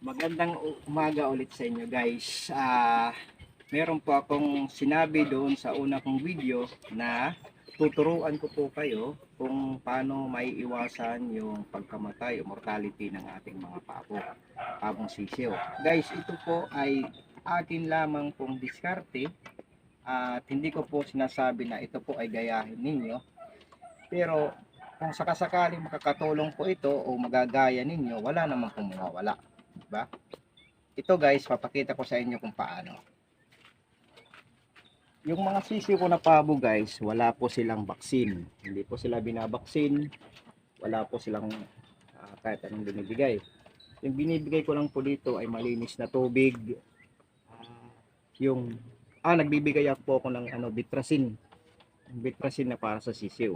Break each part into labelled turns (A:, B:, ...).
A: Magandang umaga ulit sa inyo guys. Meron po akong sinabi doon sa una kong video na tuturuan ko po kayo kung paano maiiwasan yung pagkamatay o mortality ng ating mga pabong sisiw. Guys, ito po ay akin lamang pong diskarte at hindi ko po sinasabi na ito po ay gayahin ninyo. Pero kung sakasakaling makakatulong po ito o magagaya ninyo, wala namang pong mawawala. Diba? Ito guys, papakita ko sa inyo kung paano. Yung mga sisiw ko na pabo guys, wala po silang baksin. Hindi po sila binabaksin. Wala po silang kahit anong binibigay. Yung binibigay ko lang po dito ay malinis na tubig. Nagbibigay po ako ng bitrasin. Bitrasin na para sa sisiw.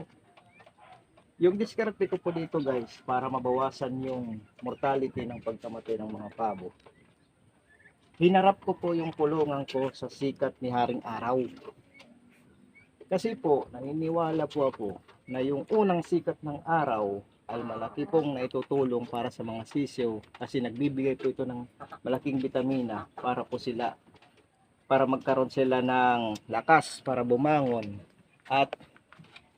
A: Yung diskarte ko po dito guys, para mabawasan yung mortality ng pagkamatay ng mga pabo. Hinarap ko po yung kulungan ko sa sikat ni Haring Araw. Kasi po, naniniwala po ako na yung unang sikat ng araw ay malaki pong naitutulong para sa mga sisiw kasi nagbibigay po ito ng malaking bitamina para magkaroon sila ng lakas para bumangon at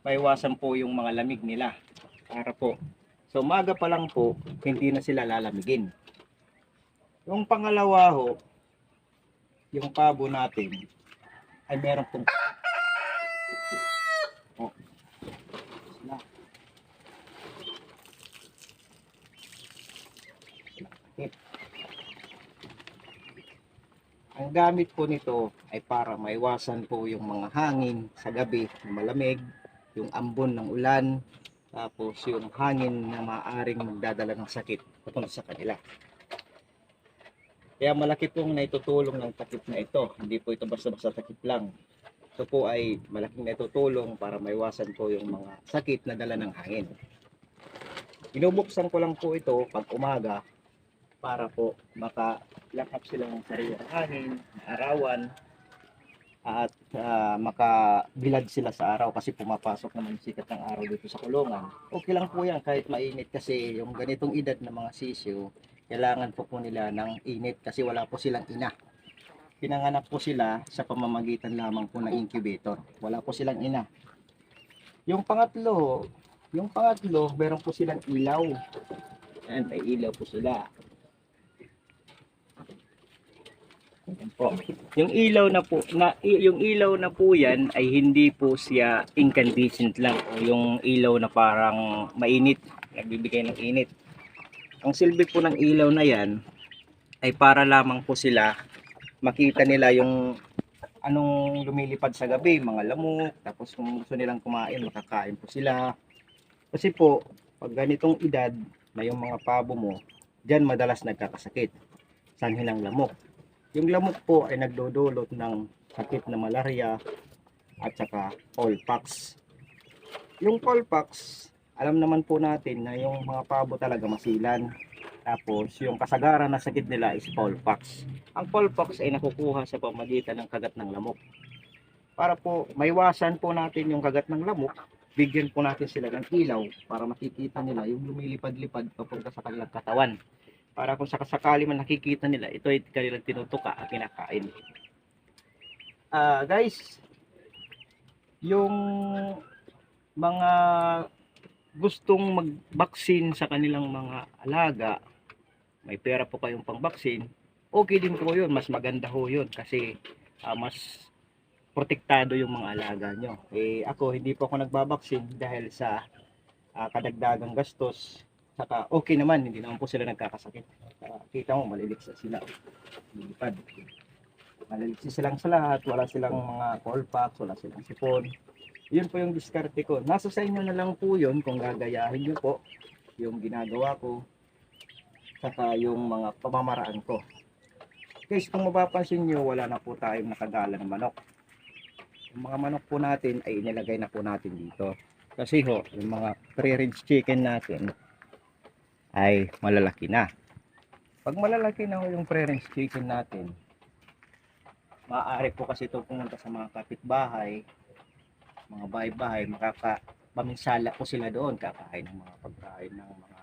A: maiwasan po yung mga lamig nila. So umaga pa lang po, hindi na sila lalamigin. Yung pangalawa ho, yung pabo natin ay meron pong ang gamit po nito ay para maiwasan po yung mga hangin sa gabi na malamig, yung ambon ng ulan, tapos yung hangin na maaaring magdadala ng sakit papunta sa kanila. Kaya malaki pong naitutulong ng takip na ito. Hindi po ito basta-basta takip lang. Ito po ay malaking naitutulong para maiwasan po yung mga sakit na dala ng hangin. Binubuksan ko lang po ito pag umaga para po makalakap sila ng sariwang hangin, arawan, at makabilad sila sa araw kasi pumapasok naman sikat ng araw dito sa kulungan. Okay lang po yan kahit mainit kasi yung ganitong edad ng mga sisiw, kailangan po nila ng init kasi wala po silang ina. Pinanganak po sila sa pamamagitan lamang po ng incubator. Wala po silang ina. Yung pangatlo, meron po silang ilaw. Ayan, may ilaw po sila. Po. Yung ilaw na po yan ay hindi po siya incandescent lang o yung ilaw na parang mainit, nagbibigay ng init. Ang silbi po ng ilaw na yan ay para lamang po sila makita nila yung anong lumilipad sa gabi, mga lamok, tapos kung gusto nilang kumain, makakain po sila. Kasi po, pag ganitong edad na yung mga pabo mo, dyan madalas nagkakasakit, sanhi ng lamok. Yung lamok po ay nagdudulot ng sakit na malaria at saka pollpox. Yung pollpox, alam naman po natin na yung mga pabo talaga masilan. Tapos yung kasagaran na sakit nila is pollpox. Ang pollpox ay nakukuha sa pamamagitan ng kagat ng lamok. Para po maiwasan po natin yung kagat ng lamok, bigyan po natin sila ng ilaw para makikita nila yung lumilipad-lipad papunta sa kanilang katawan. Para kung sakasakali man nakikita nila, ito ay kanilang tinutuka at kinakain. Guys, yung mga gustong mag-vaccine sa kanilang mga alaga, may pera po kayong pang-vaccine, okay din po yun, mas maganda ho yun kasi mas protektado yung mga alaga nyo. Ako, hindi po ako nagbabaksin dahil sa kadagdagang gastos. Saka okay naman, hindi naman po sila nagkakasakit. Kita mo, maliligsa sila. Lilipad. Maliligsa silang sa lahat, wala silang mga pollpox, wala silang sipon. Yun po yung diskarte ko. Nasa sa inyo na lang po yun kung gagayahin nyo po yung ginagawa ko. Saka yung mga pamamaraan ko. Guys, kung mapapansin nyo, wala na po tayong nakagala ng manok. Yung mga manok po natin ay inilagay na po natin dito. Kasi ho, yung mga pre-range chicken natin ay malalaki na. Pag malalaki na yung pre-range chicken natin, maaari po kasi ito pumunta sa mga kapitbahay, mga bahay-bahay, paminsala po sila doon, kakain ng mga pagkain ng mga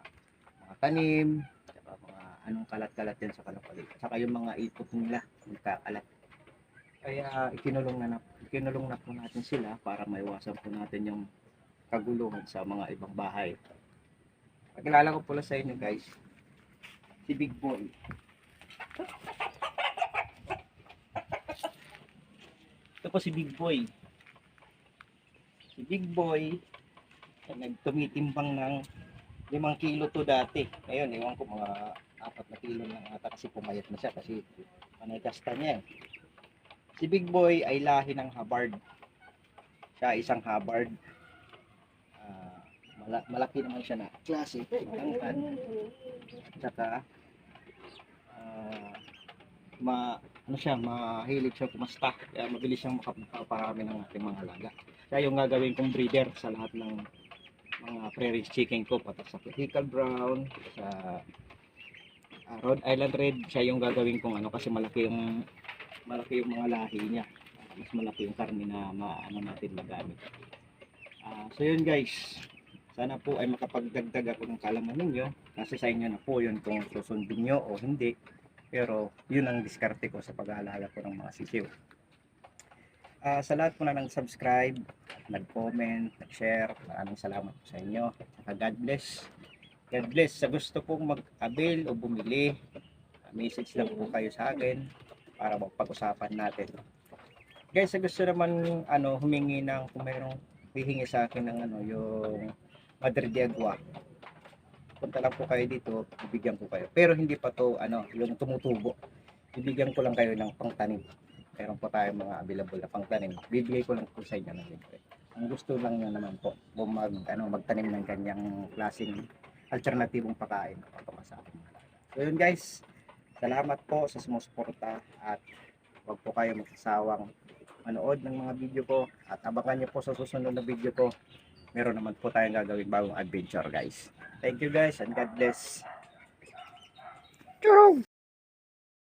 A: tanim, mga anong kalat-kalat yan sa kalapalit. Saka yung mga ipot nila, magkakalat. Kaya ikinulong na po natin sila para maiwasan po natin yung kaguluhan sa mga ibang bahay. Pagkilala ko pala sa inyo guys, si Big Boy. Ito po si Big Boy. Si Big Boy, nagtumitimbang ng 5 kilo to dati. Ngayon, ewan ko mga 4 kilo lang ata kasi pumayat na siya kasi panay kasta niya eh. Si Big Boy ay lahi ng Hubbard. Siya isang Hubbard. Malaki naman siya na klase. Tangkad. Tsaka mahilig siya kumasta. Kaya mabilis siyang makaparami ng ating mga alaga. Siya yung gagawin kong breeder sa lahat ng mga prairie chicken ko, patak sa Clerical Brown, sa Rhode Island Red. Siya yung gagawin kong kasi malaki yung mga lahi niya. Mas malaki yung karne na natin magamit. So yun guys, sana po ay makapagdagdag ako ng kalaman ninyo. Kasi sa inyo na po yun kung susundin nyo o hindi. Pero yun ang diskarte ko sa pag-aalaga ko ng mga sisiw. Sa lahat po na nag-subscribe, nag-comment, nag-share, maraming salamat po sa inyo. God bless. God bless. Sa gusto pong mag-avail o bumili, message lang po kayo sa akin para pag-usapan natin. Guys, sa gusto naman humingi ng kung mayroong hihingi sa akin ng yung Madre de Agua, punta lang po kayo dito, bibigyan ko kayo. Pero hindi pa to yung tumutubo. Bibigyan ko lang kayo ng pangtanim. Meron po tayong mga available na pangtanim. Bibigay ko lang po sa inyo ng libre. Ang gusto lang nyo naman po, magtanim ng ganyang klaseng alternatibong pagkain para sa ating mga alaga. So yun guys, salamat po sa sumusuporta at huwag po kayo magsasawang manood ng mga video ko at abangan nyo po sa susunod na video ko. Meron naman po tayong gagawin bagong adventure guys. Thank you guys and God bless.